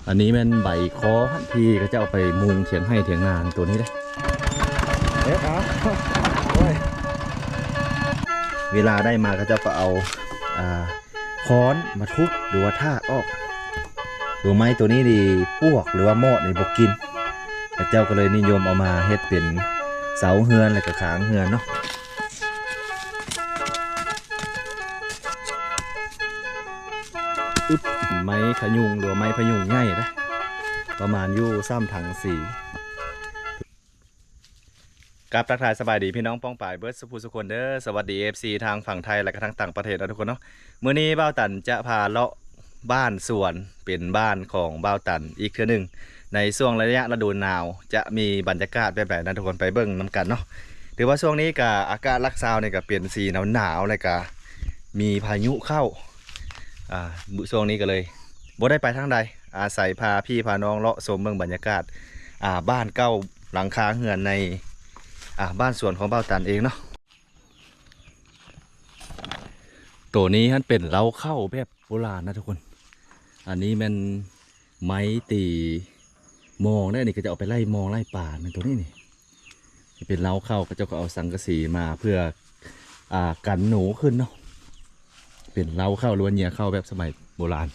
อันนี้เป็นใบคอที่ก็จะเอาไปมุงเถียงให้เถียงนาตัวนี้เลยเวลาได้มาก็จะเอาค้อนมาทุบหรือว่าทากออกตัวไม้ตัวนี้ดีพวกหรือว่าหม้อในบกินแต่เจ้าก็เลยนิยมเอามาเฮ็ดเป็นเสาเฮือนอะไรกับขางเฮือนเนาะไม้ขยุงหรือไม้พยุงง่ายนะประมาณอยู่ซ้ำถังสีกับทักทายสบายดีพี่น้องป้องป่ายเบิร์ดสุภูสุคนเด้อสวัสดี FC ทางฝั่งไทยและก็ทางต่างประเทศนะทุกคนเนาะเมื่อนี้บ้าวตันจะพาเลาะบ้านสวนเป็นบ้านของบ้าวตันอีกเทื่อหนึ่งในช่วงระยะฤดูหนาวจะมีบรรยากาศแบบๆนั้นทุกคนไปเบิ่งน้ำกันเนาะถือว่าช่วงนี้กับอากาศรักษาเนี่ยก็เปลี่ยนสีหนาวๆเลยก็มีพายุเข้าช่วงนี้ก็เลยบ่ได้ไปทางใดอาศัยพาพี่พาน้องเลาะชมเมืองบรรยากาศบ้านเก่าหลังคาเฮือนในบ้านสวนของบ้าวตันเองเนาะตัวนี้มันเป็นเล้าเข้าแบบโบราณนะทุกคนอันนี้มันไม้ตีมองได้นี่ก็จะเอาไปไล่มองไล่ป่าในตัวนี้นี่เป็นเล้าเข้าก็จะเอาสังกะสีมาเพื่อกันหนูขึ้นเนาะเป็นเล้าเข้าล้วนเหยียเข้าแบบสมัยโบราณ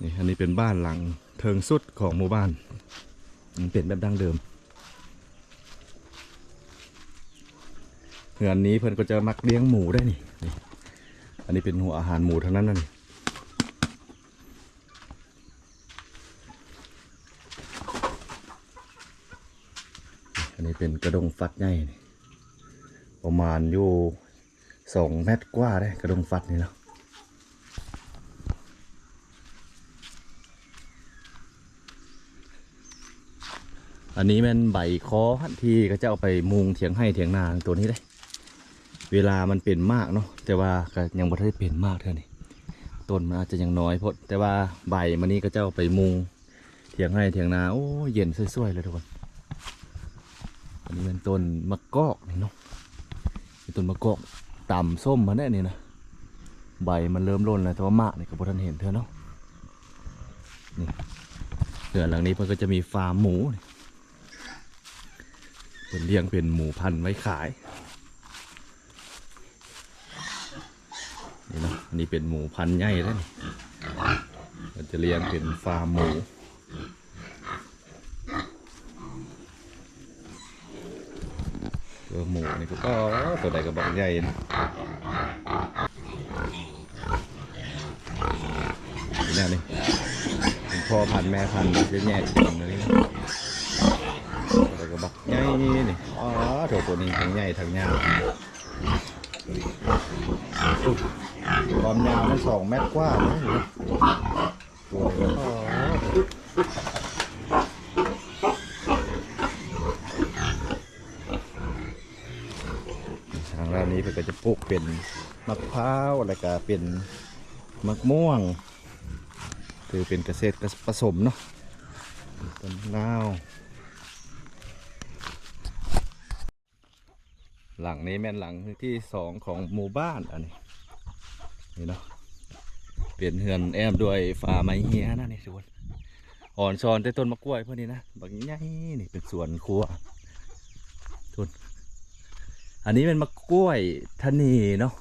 นี่อันนี้เป็นบ้านหลังเทิงสุดของหมู่บ้านมันเป็นแบบดั้งเดิมเฮือนนี้เพื่อนก็จะมักเลี้ยงหมูได้นี่อันนี้เป็นหัวอาหารหมูทั้งนั้นนี่อันนี้เป็นกระดงฟัดใหญ่ประมาณอยู่2 เมตรกว่าได้กระดงฟัดนี่เนาะอันนี้เป็นใบคอที่ก็จะเอาไปมุงเถียงให้เถียงนาตัวนี้ได้เวลามันเป็นมากเนาะแต่ว่าก็ยังบ่ได้เป็นมากเท่านี้ต้นมันอาจจะยังน้อยพอแต่ว่าใบมันนี้ก็จะเอาไปมุงเถียงให้เถียงนาโอ้เย็นสวยๆเลยทุกคนอันนี้เป็นต้นมะกอกนี่เนาะเป็นต้นมะกอกต่ำส้มมาแน่นี่นะใบมันเริ่มร่นแล้วแต่ว่ามากนี่ก็บ่ทันเห็นเธอเนาะนี่เรือนหลังนี้เพิ่นก็จะมีฟาร์มหมูเป็นเลี้ยงเป็นหมูพันธุ์ไว้ขายนี่นะนี่เป็นหมูพันธุ์ใหญ่แล้วนี่มันจะเลี้ยงเป็นฟาร์มหมูตัวหมูนี่ก็ตัวใดก็บอกใหญ่นะนี่นี่พ่อพันธุ์แม่พันธุ์จะแยกกันเลยตัวใดก็บอกใหญ่นี่ตัวนี้ทั้งใหญ่ทั้งยาวความยาวมัน2 เมตรกว่าเลยตัวทางร้านนี้เพื่อจะปลูกเป็นมะพร้าวอะไรก็เป็นมะม่วงคือเป็นเกษตรผสมเนาะต้นนาวหลังนี้แม่นหลังที่2ของหมู่บ้านอันนี้นี่เนาะเปลี่ยนเฮือนแอมด้วยฝ่าไม้เฮียนะนี่ทุกคนอ่อนช้อนแต่ต้นมะกล้วยพวกนี้นะบางใหญ่นี่เป็นสวนครัวทุนอันนี้เป็นมะกล้วยทะนีเนาะ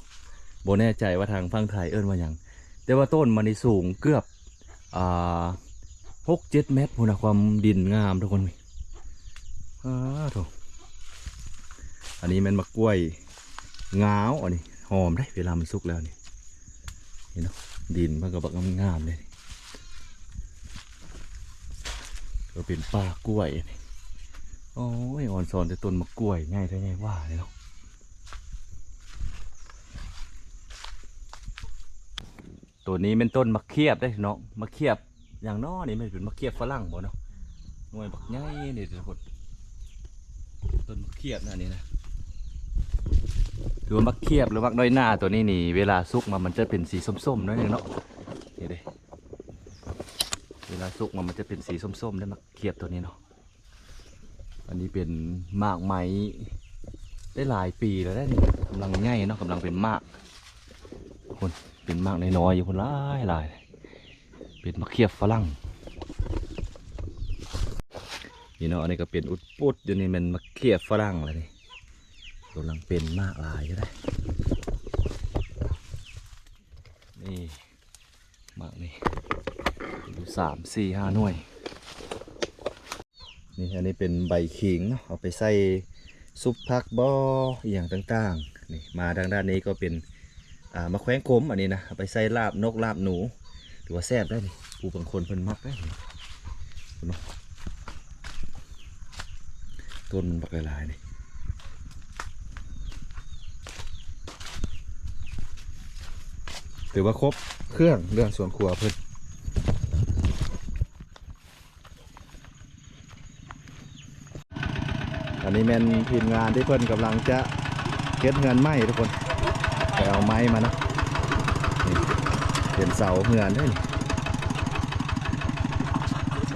โบแน่ใจว่าทางฝั่งไทยเอิ้นว่าอย่างแต่ว่าต้นมันนี่สูงเกือบ6-7 เมตรพูนะความดินงามทุกคนถูกอันนี้มันมะกล้วยง้าวอันนี้หอมได้เวลามันสุกแล้วนี่เนาะดินมันก็แบบงามเลยก็เป็นป่ากล้วยโอ้ยอ่อนซอนแต่ต้นมะกล้วยง่ายแท้ง่ายว่าเลยเนาะตัวนี้เป็นต้นมะเขียบได้เนาะมะเขียบอย่างน้อนี่มันเป็นมะเขียบฝรั่งบ่เนาะหน่วยบักง่ายนี่ทุกคนต้นมะเขียบนะนี่นะถือว่ามะเขียบหรือมะน้อยหน้าตัวนี้นี่เวลาสุกมันจะเป็นสีส้มๆน้อยนึงเนาะนี่เลยเวลาสุกมันจะเป็นสีส้มๆได้มะเขียบตัวนี้เนาะอันนี้เป็นมากไม้ได้หลายปีแล้วได้นี่กำลังง่ายเนาะกำลังเป็นมากคนเป็นมากน้อยๆอยู่คนหลาย เป็นมะเขือฝรั่งนี่เนาะอันนี้ก็เป็นอุดปุดอยู่นี่มันมะเขือฝรั่งเลยนี่กำลังเป็นมากลายก็ได้นี่มากนี่อยู่3 4 5 หน่วยนี่อันนี้เป็นใบขิงเนาะเอาไปใส่ซุปผักบ่ออย่างต่างๆนี่มาทางด้านนี้ก็เป็นมะแขวงขมอันนี้นะเอาไปใส่ลาบนกลาบหนูหรือว่าแซ่บได้นี่ผู้บางคนเพิ่นมักได้นี่ต้นมันบักหลายๆนี่ถือว่าครบเครื่องเรื่องส่วนครัวเพิ่นอันนี้แม่นทีมงานที่เพิ่นกำลังจะเก็บเงินไม้ทุกคนไปเอาไม้มานะนี่เป็นเสาเงินด้วย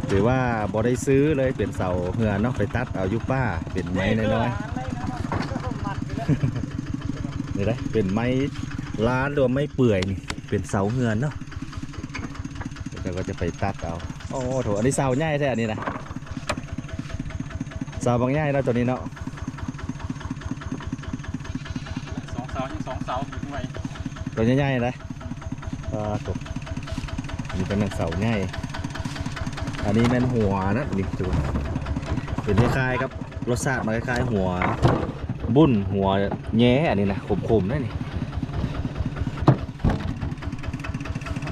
หรือว่าบ่ได้ซื้อเลยเป็นเสาเงินเนาะไปตัดเอายุป้าเป็นไม้น้อยๆนี่ได้เป็นไม้ล้านหรือไม้เปื่อยนี่เป็นเสาเงินเนาะแล้วก็จะไปตัดเอาโอ้โถอันนี้เสาใหญ่แท้อันนี้นะเสาบางใหญ่แล้วตัวนี้เนาะ2 เสาอยู่ด้วยตัวใหญ่ๆเลยตกนี่เป็นเสาใหญ่อันนี้เป็นหัวนะนี่ดูเป็นคล้ายๆครับรสชาติมันคล้ายๆหัวบุ้นหัวแง่อันนี้นะขมๆนั่นนี่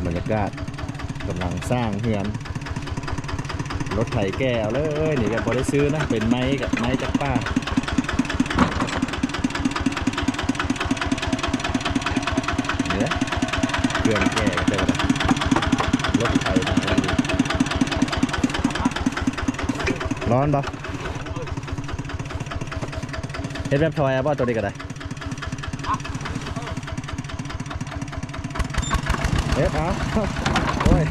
บรรยากาศกำลังสร้างเฮือนรถไถแก้วเลยนี่แบบพอได้ซื้อนะเป็นไม้กับไม้จากป้าเนี่ยเครื่องแก้ก็ได้รถไถร้อนปะเฮ็ดแบบทอยป่ะตัวนี้ก็ได้เฮ็ดเอาโอ้ย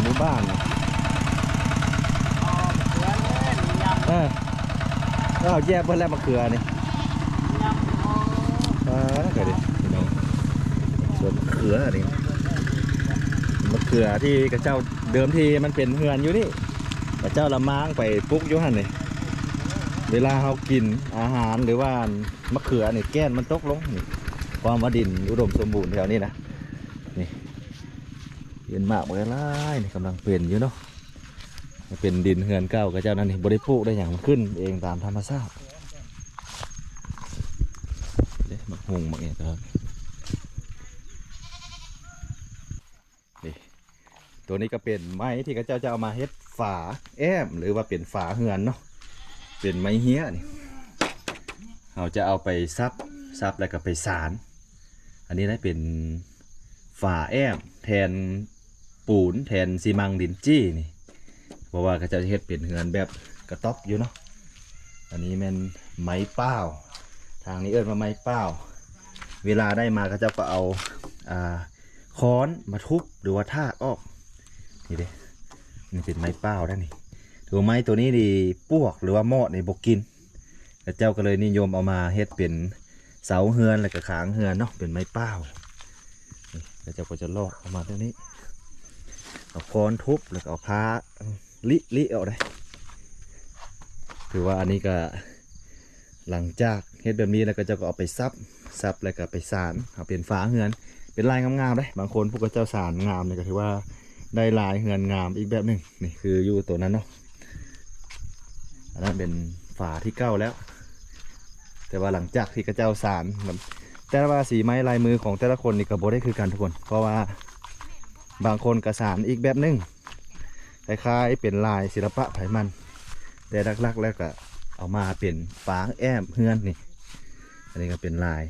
ในบ้านก็แยกเพื่อนแล้วมะเขือนี่เกิดดิส่วนมะเขือนี่มะเขือที่กระเจ้าเดิมทีมันเป็นเฮือนอยู่นี่กระเจ้าละม้างไปปุ๊กอยู่หันนี่เวลาเขากินอาหารหรือว่ามะเขือนี่แก้นมันตกลงนี่ความว่าดินอุดมสมบูรณ์แถวนี้นะนี่เย็นมากเลยล่ะนี่กำลังเป็นอยู่เนาะเป็นดินเฮือนเก่ากระเจ้านั่นนี่บริปลูกได้อย่างมันขึ้นเองตามธรรมชาติมักหงมักเองครับนี่ตัวนี้ก็เป็นไม้ที่กระเจ้าจะเอามาเฮ็ดฝาแอมหรือว่าเป็นฝาเฮือนเนาะเป็นไม้เหี้ยนี่เราจะเอาไปซับแล้วก็ไปสารอันนี้ได้เป็นฝาแอมแทนปูนแทนซีมังดินจี้นี่เพราะว่ากระเจ้าจะเฮ็ดเป็นเฮือนแบบกระต๊อบอยู่เนาะอันนี้มันไม้เป้าทางนี้เอิ้นว่าไม้เป้าเวลาได้มาก็จะก็เอาค้อนมาทุบหรือว่าทากออกนี่เด้นี่เป็นไม้เป้าได้นี่ตัวไม้ตัวนี้ดีปวกหรือว่ามอดในบกินแล้วเจ้าก็เลยนิยมเอามาเฮ็ดเป็นเสาเฮือนแล้วก็ขางเฮือนเนาะเป็นไม้เป้านี่แล้วเจ้าก็จะลอกออกมาตรงนี้เอาค้อนทุบแล้วก็เอาผ้าลิเอาได้ถือว่าอันนี้ก็หลังจากเฮ็ดแบบนี้แล้วก็เจ้าก็เอาไปซับแล้วก็ไปสานเอาเป็นฝาเฮือนเป็นลายงามๆได้บางคนพวกเจ้าสานงามเนี่ยก็ถือว่าได้ลายเฮือนงามอีกแบบหนึ่งนี่คืออยู่ตัวนั้นเนาะอันนั้นเป็นฝาที่เก้าแล้วแต่ว่าหลังจากที่กระเจ้าสานแต่ว่าสีไม้ลายมือของแต่ละคนนี่ก็บ่ได้คือกันทุกคนเพราะว่าบางคนกระสานอีกแบบหนึ่งคล้ายๆเป็นลายศิลปะไผมันแต่ลักๆแล้วก็เอามาเป็นฝาแอมเฮือนนี่อันนี้ก็เป็นลาย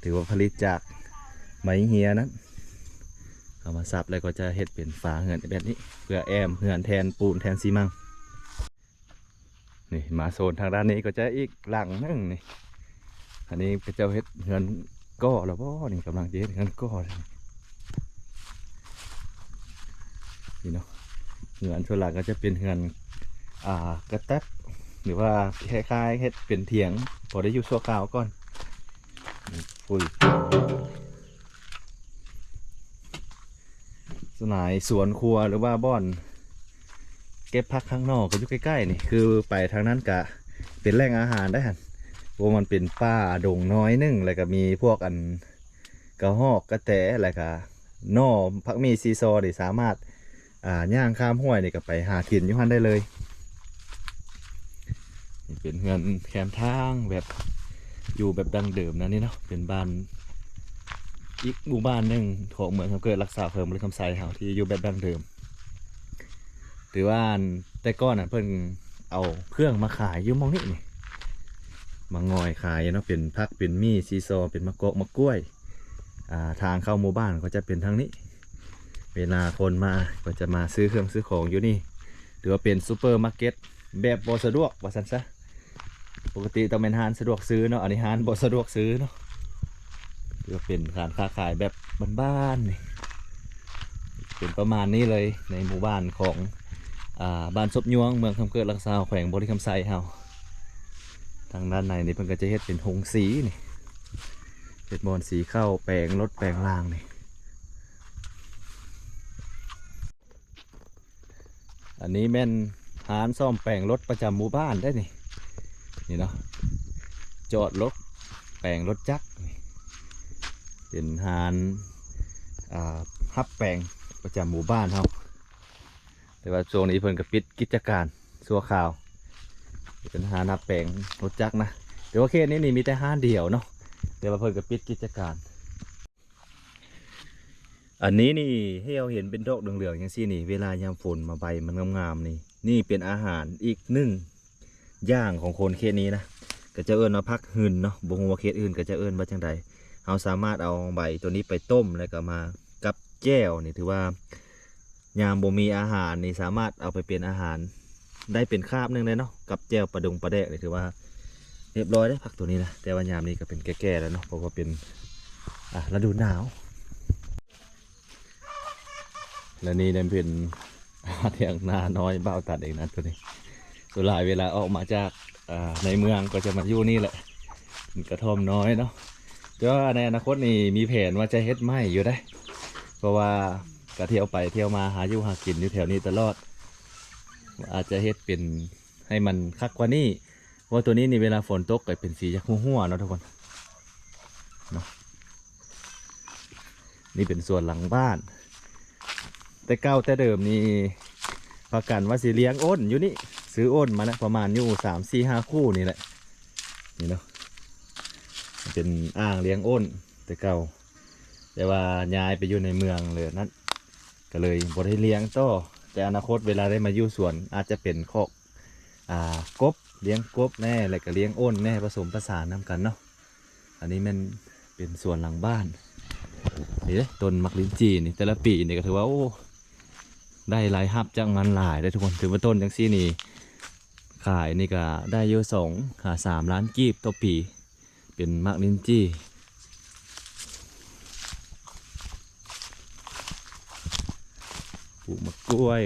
ถือว่าผลิตจากไม้เฮียนั้นเอามาซับแล้วก็จะเฮ็ดเป็นฝาเฮือนแบบนี้เพื่อแอมเฮือนแทนปูนแทนซีมังนี่มาโซนทางด้านนี้ก็จะอีกหลังนึงนี่อันนี้ก็จะเฮ็ดเฮือนก้อแล้วบ่นี่กำลังจะเฮ็ดเฮือนก้อนี่เนาะเฮือนส่วนหลังก็จะเป็นเฮือนกระแตบ หรือว่าคล้ายๆเฮ็ดเป็นเถียงพอได้อยู่ชั่วคราวก่อนปุ๋ยสนายสวนครัวหรือว่าบ่อนเก็บผักข้างนอกก็อยู่ใกล้ๆนี่คือไปทางนั้นกะเป็นแหล่งอาหารได้หันเพราะมันเป็นป่าดงน้อยนึงแล้วก็มีพวกอันกระหอกกระแตอะไรก็นอผักมีซีซอนี่สามารถย่างข้ามห้วยนี่ก็ไปหากินอยู่หันได้เลยนี่เป็นเงินแคมทางแบบอยู่แบบดั้งเดิมนะนี่เนาะเป็นบ้านอีกหมู่บ้านหนึ่งของเมืองคำเกิดรักษาเพิ่มเลยคำไซเฮาที่อยู่แบบดั้งเดิมหรือว่าแต่ก้อนเพิ่นเอาเครื่องมาขายอยู่มองนี่นี่มางอยขายเนาะเป็นพักเป็นมีซีซอเป็นมะกอกมะกล้วยทางเข้าหมู่บ้านก็จะเป็นทางนี้เวลาคนมาก็จะมาซื้อเครื่องซื้อของอยู่นี่หรือว่าเป็นซูเปอร์มาร์เก็ตแบบบ่สะดวกว่าซั่นซะปกติต้องเป็นร้านสะดวกซื้อเนาะอันนี้ร้านบ่สะดวกซื้อเนาะหรือว่าเป็นการค้าขายแบบบ้านๆนี่เป็นประมาณนี้เลยในหมู่บ้านของบ้านศพยวงเมืองคำเกิดรักษาแขวงบริคำไซเฮาทางด้านในนี่เพิ่นก็จะเฮ็ดเป็นหงสีนี่เฮ็ดบอนสีเข้าแปลงรถแปลงล่างนี่อันนี้แม่นร้านซ่อมแปลงรถประจำหมู่บ้านได้นี่เนาะจอดรถแปลงรถจักรเป็นร้านฮับแปลงประจำหมู่บ้านเฮาแต่ว่าช่วงนี้เพิ่นก็ปิดกิจการชั่วคราวเป็นร้านฮับแปลงรถจักรนะแต่ว่าเคสนี้นี่มีแต่ร้านเดียวเนาะแต่ว่าเพิ่นก็ปิดกิจการอันนี้นี่ให้เราเห็นเป็นดอกเหลืองๆอย่างซี่นี่เวลายามฝนมาใบมันงามๆนี่เป็นอาหารอีกหนึ่งอย่างของคนเคสนี้นะก็จะเอิ้นว่าพักหืนเนาะบ่ฮู้ว่าเคสอื่นก็จะเอิ้นว่าจังใดเราสามารถเอาใบตัวนี้ไปต้มแล้วก็มากับแจ่วนี่ถือว่ายามบ่มีอาหารนี่สามารถเอาไปเป็นอาหารได้เป็นคาบนึงเลยเนาะกับแจ่วปลาดงปลาแดกนี่ถือว่าเรียบร้อยได้ผักตัวนี้นะแต่ว่ายามนี้ก็เป็นแก่ๆแล้วเนาะเพราะว่าเป็นฤดูหนาวและนี่เนี่ยเป็นเถียงนาน้อยเบ้าตัดเองนะตัวนี้ส่วนหลายเวลาออกมาจากในเมืองก็จะมาอยู่นี่แหละกระท่อมน้อยเนาะก็ในอนาคตนี่มีแผนว่าจะเฮ็ดไม้อยู่ได้เพราะว่าก็เที่ยวไปเที่ยวมาหาอยู่หากินอยู่แถวนี้ตลอดอาจจะเฮ็ดเป็นให้มันคักกว่านี้เพราะตัวนี้นี่เวลาฝนตกก็เป็นสีจะหัวๆเนาะทุกคนเนาะนี่เป็นส่วนหลังบ้านแต่เก่าแต่เดิมนี่ประกันว่าสิเลี้ยงอ้นอยู่นี่ซื้ออ้นมาแล้วประมาณอยู่3-4-5 คู่นี่แหละนี่เนาะเป็นอ่างเลี้ยงอ้นแต่เก่าแต่ว่าย้ายไปอยู่ในเมืองเลยนั้นก็เลยบ่ได้เลี้ยงต่อแต่อนาคตเวลาได้มาอยู่สวนอาจจะเป็นคอกกบเลี้ยงกบแน่แล้วก็เลี้ยงอ้นแน่ผสมผสานนำกันเนาะอันนี้มันเป็นส่วนหลังบ้านนี่เลยต้นมักลิ้นจีนี่แต่ละปีนี่ก็ถือว่าโอ้ได้หลายฮับจากมันหลายได้ทุกคนถือว่าต้นจังซี่นี่ขายนี่ก็ได้เยอะ2-3 ล้านกีบต่อปีเป็นมักลิ้นจีปลูกมะกล้วย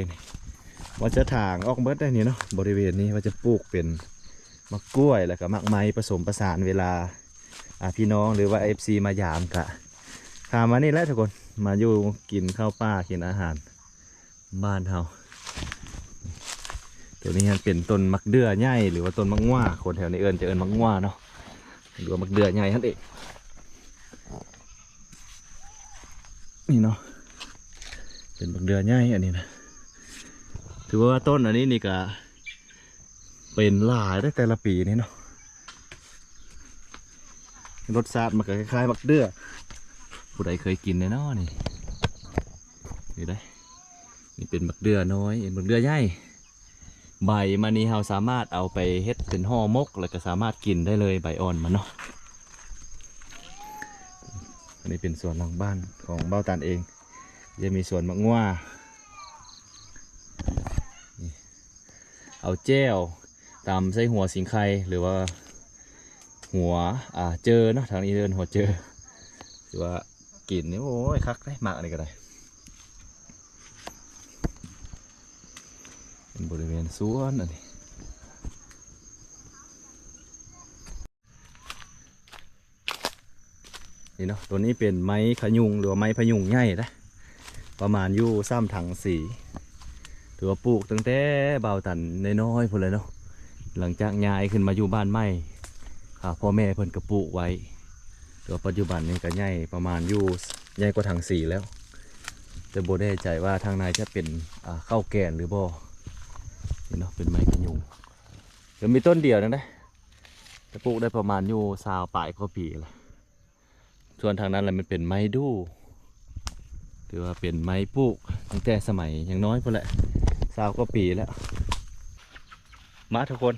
ว่าจะถางออกเบิดได้นี่เนาะบริเวณนี้ว่าจะปลูกเป็นมะกล้วยแล้วก็มักไม้ผสมผสานเวลาพี่น้องหรือว่า FC มายามกะถามมานี่แหละทุกคนมาอยู่กินข้าวป้ากินอาหารบ้านเฮาตัวนี้มันเป็นต้นมักเดือใหญ่หรือว่าต้นมักง่าคนแถวนี้จะเอิ้นมักง่าเนาะหรือว่ามักเดือใหญ่นั่นเองนี่เนาะเป็นมักเดือใหญ่อันนี้นะถือว่าต้นอันนี้นี่ก็เป็นหลายได้แต่ละปีนี่เนาะรสชาติมันก็คล้ายๆมักเดือผู้ใดเคยกินเนาะนี่ได้นี่เป็นมักเดือน้อยมักเดือใหญ่ใบมันนี่เราสามารถเอาไปเฮ็ดเป็นห่อมกแล้วก็สามารถกินได้เลยใบอ่อนมันเนาะอันนี้เป็นส่วนหลังบ้านของเบ้าตันเองจะมีส่วนมะง่วเอาแจ้วตำใส่หัวสิงไข่หรือว่าหัวเจอเนาะทางนี้เดินหัวเจอหรือว่ากินนี่โอ้ยคักได้มากอะไรก็ได้เป็นบริเวณสวนอันนี้ นี่เนาะตัวนี้เป็นไม้ขยุงหรือว่าไม้พยุงใหญ่นะประมาณอยู่3 ถังสีถือว่าปลูกตั้งแต่เบาตันน้อยๆพุ่นเลยเนาะหลังจากย้ายขึ้นมาอยู่บ้านใหม่พ่อแม่เพิ่นก็ปลูกไว้ตัวปัจจุบันนี้ก็ใหญ่ประมาณอยู่ใหญ่กว่าถังสีแล้วแต่บ่แน่ใจว่าทางในจะเป็นข้าวแกนหรือบ่นี่เนาะเป็นไม้ขยุงเดี๋ยวมีต้นเดียวนะจะปลูกได้ประมาณอยู่20 ปลายกว่าปีละส่วนทางนั้นแหละมันเป็นไม้ดูถือว่าเป็นไม้ปลูกตั้งแต่สมัยยังน้อยพุ่นแหละ20 กว่าปีแล้วมาทุกคน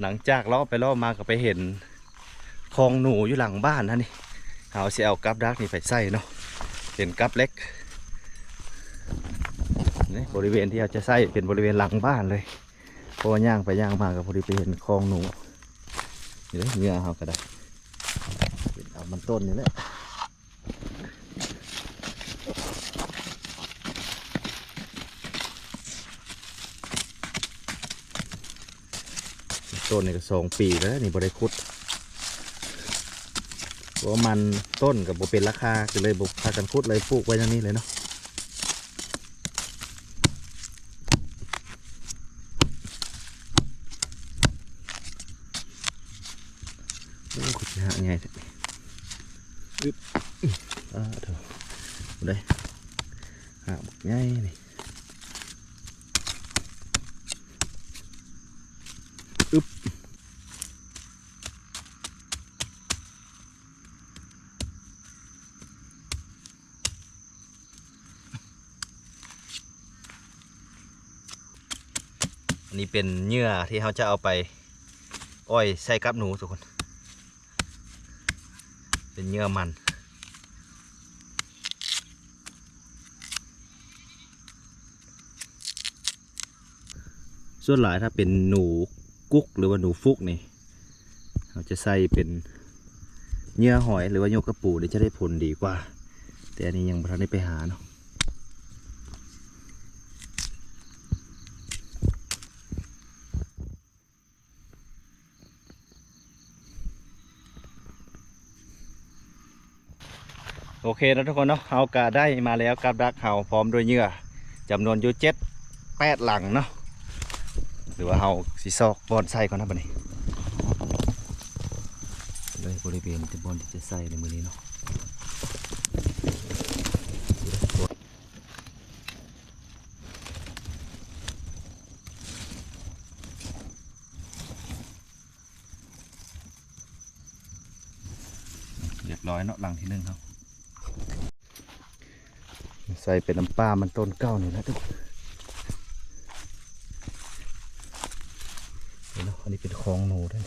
หลังจากเลาะไปเลาะมาก็ไปเห็นคลองหนูอยู่หลังบ้านนะนี่เอาสิเอากับดักนี่ไปใส่เนาะเป็นกับเล็กนี่บริเวณที่เราจะใส่เป็นบริเวณหลังบ้านเลยเพราะว่าย่างไปย่างมาก็พอดีไปเห็นคลองหนูนี่เลยเนื้อเขาก็ได้เอามันต้นนี่แหละต้นนี่ก็2 ปีแล้วนี่บริคุดเพราะมันต้นกับโบเป็นราคาก็เลยบุกพากันคุดเลยปลูกไว้ทางนี้เลยเนาะขุดหาไงเถอะอึ๊บเถอะได้หาบักง่ายนี่อึ๊บอันนี้เป็นเหยื่อที่เขาจะเอาไปอ้อยใส่กับหนูทุกคนเป็นเหยื่อมันส่วนหลายถ้าเป็นหนูกุ๊กหรือว่าหนูฟุกนี่เราจะใส่เป็นเหยื่อหอยหรือว่าโยกกระปูนี่จะได้ผลดีกว่าแต่อันนี้ยังไม่ทันได้ไปหาเนาะโอเคนะทุกคนเนาะเอากะได้มาแล้วกับดักเห่าพร้อมด้วยเหยื่อจำนวนอยู่7-8 หลังเนาะหรือว่าเห่าสีซอกบอนไส้ก่อนนะบัดนี้เลยบริเวณที่บอนที่จะใส่ในมือนี้เนาะเรียบร้อยเนาะหลังที่1ครับใส่เป็นน้ำปลามันต้นเก้านี่นะทุกคนเห็นไหมอันนี้เป็นคลองหนูด้วย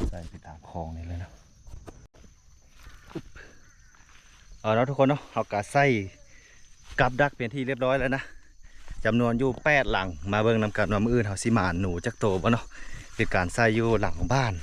ใส่ไปตามคลองนี่เลยนะเอาแล้วทุกคนเนาะเอากาใส่กับดักเป็นที่เรียบร้อยแล้วนะจำนวนอยู่8 หลังมาเบิ่งนำกันว่ามื้ออื่นเขาสิหมานหนูจักโตบ่เนาะเป็นการใส่อยู่หลังบ้าน